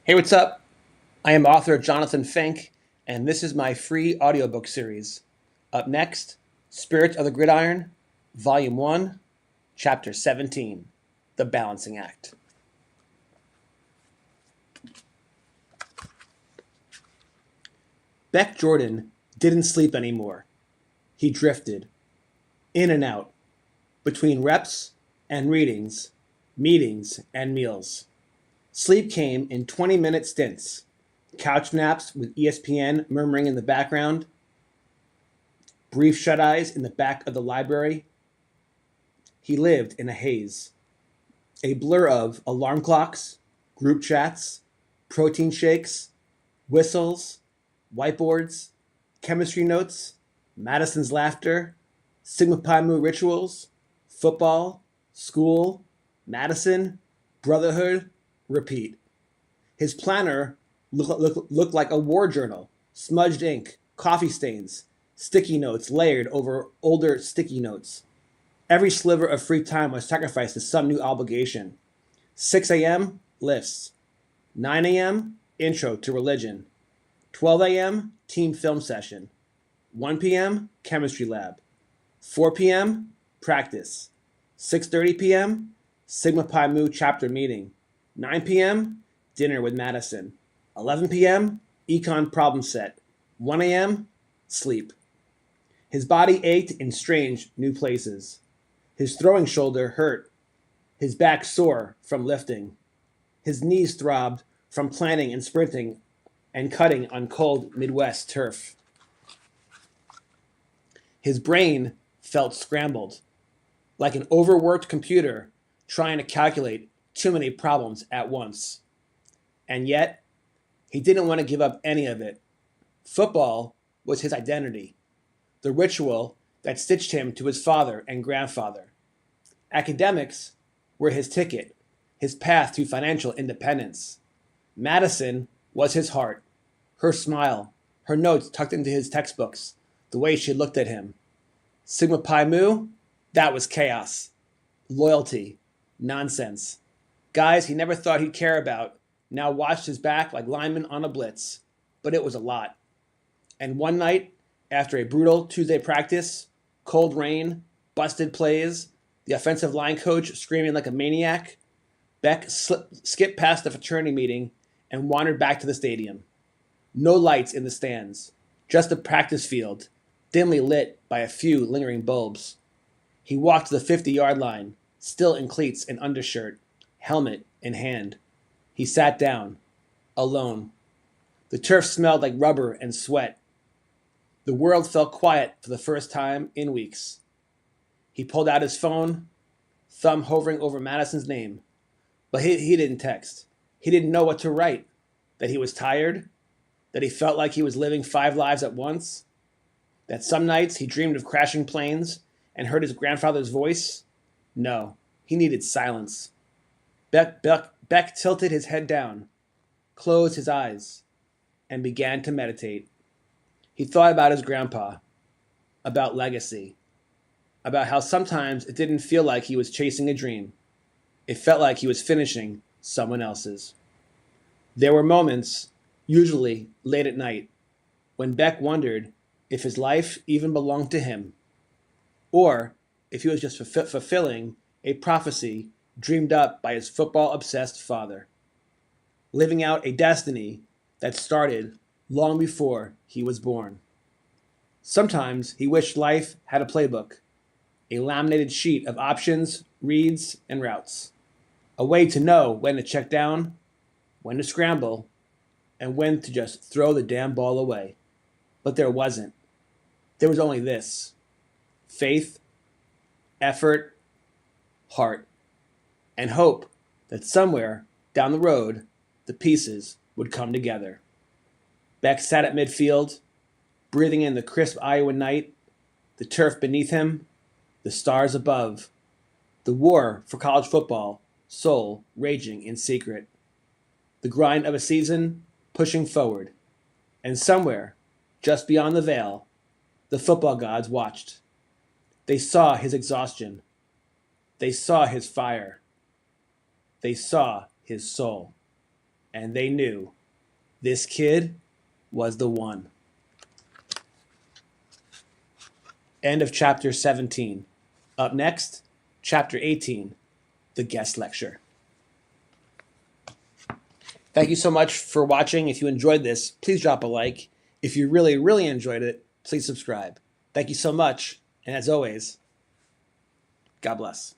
Hey, what's up? I am author Jonathan Fink, and this is my free audiobook series. Up next, Spirit of the Gridiron, Volume 1, Chapter 17, The Balancing Act. Beck Jordan didn't sleep anymore. He drifted, in and out, between reps and readings, meetings and meals. Sleep came in 20-minute stints, couch naps with ESPN murmuring in the background, brief shut-eyes in the back of the library. He lived in a haze, a blur of alarm clocks, group chats, protein shakes, whistles, whiteboards, chemistry notes, Madison's laughter, Sigma Pi Mu rituals, football, school, Madison, brotherhood, repeat. His planner looked like a war journal, smudged ink, coffee stains, sticky notes layered over older sticky notes. Every sliver of free time was sacrificed to some new obligation. 6 a.m., lifts. 9 a.m., intro to religion. 12 a.m., team film session. 1 p.m., chemistry lab. 4 p.m., practice. 6:30 p.m., Sigma Pi Mu chapter meeting. 9 p.m., dinner with Madison. 11 p.m., econ problem set. 1 a.m., sleep. His body ached in strange new places. His throwing shoulder hurt. His back sore from lifting. His knees throbbed from planning and sprinting and cutting on cold Midwest turf. His brain felt scrambled, like an overworked computer trying to calculate too many problems at once. And yet, he didn't want to give up any of it. Football was his identity, the ritual that stitched him to his father and grandfather. Academics were his ticket, his path to financial independence. Madison was his heart, her smile, her notes tucked into his textbooks, the way she looked at him. Sigma Pi Mu, that was chaos. Loyalty, nonsense. Guys he never thought he'd care about now watched his back like linemen on a blitz, but it was a lot. And one night, after a brutal Tuesday practice, cold rain, busted plays, the offensive line coach screaming like a maniac, Beck skipped past the fraternity meeting and wandered back to the stadium. No lights in the stands, just a practice field, dimly lit by a few lingering bulbs. He walked to the 50-yard line, still in cleats and undershirt, helmet in hand. He sat down, alone. The turf smelled like rubber and sweat. The world felt quiet for the first time in weeks. He pulled out his phone, thumb hovering over Madison's name. But he didn't text. He didn't know what to write. That he was tired? That he felt like he was living 5 lives at once? That some nights he dreamed of crashing planes and heard his grandfather's voice? No, he needed silence. Beck tilted his head down, closed his eyes, and began to meditate. He thought about his grandpa, about legacy, about how sometimes it didn't feel like he was chasing a dream. It felt like he was finishing someone else's. There were moments, usually late at night, when Beck wondered if his life even belonged to him, or if he was just fulfilling a prophecy dreamed up by his football-obsessed father, living out a destiny that started long before he was born. Sometimes he wished life had a playbook, a laminated sheet of options, reads, and routes, a way to know when to check down, when to scramble, and when to just throw the damn ball away. But there wasn't. There was only this: faith, effort, heart, and hope that somewhere down the road, the pieces would come together. Beck sat at midfield, breathing in the crisp Iowa night, the turf beneath him, the stars above, the war for college football, soul raging in secret, the grind of a season pushing forward, and somewhere, just beyond the veil, the football gods watched. They saw his exhaustion. They saw his fire. They saw his soul. and they knew this kid was the one. End of chapter 17. Up next, chapter 18, the guest lecture. Thank you so much for watching. If you enjoyed this, please drop a like. If you really, really enjoyed it, please subscribe. Thank you so much. And as always, God bless.